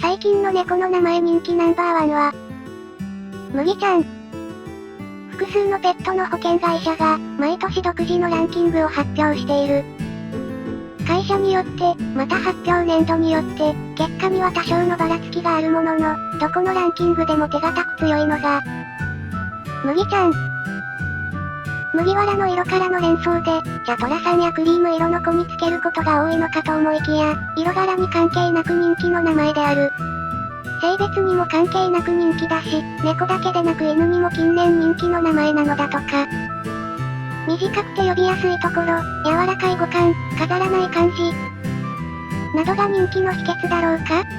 最近の猫の名前人気ナンバーワンは、麦ちゃん。複数のペットの保険会社が、毎年独自のランキングを発表している。会社によって、また発表年度によって、結果には多少のばらつきがあるものの、どこのランキングでも手堅く強いのが、麦ちゃん。麦わらの色からの連想で、茶トラさんやクリーム色の子につけることが多いのかと思いきや、色柄に関係なく人気の名前である。性別にも関係なく人気だし、猫だけでなく犬にも近年人気の名前なのだとか。短くて呼びやすいところ、柔らかい語感、飾らない感じ、などが人気の秘訣だろうか。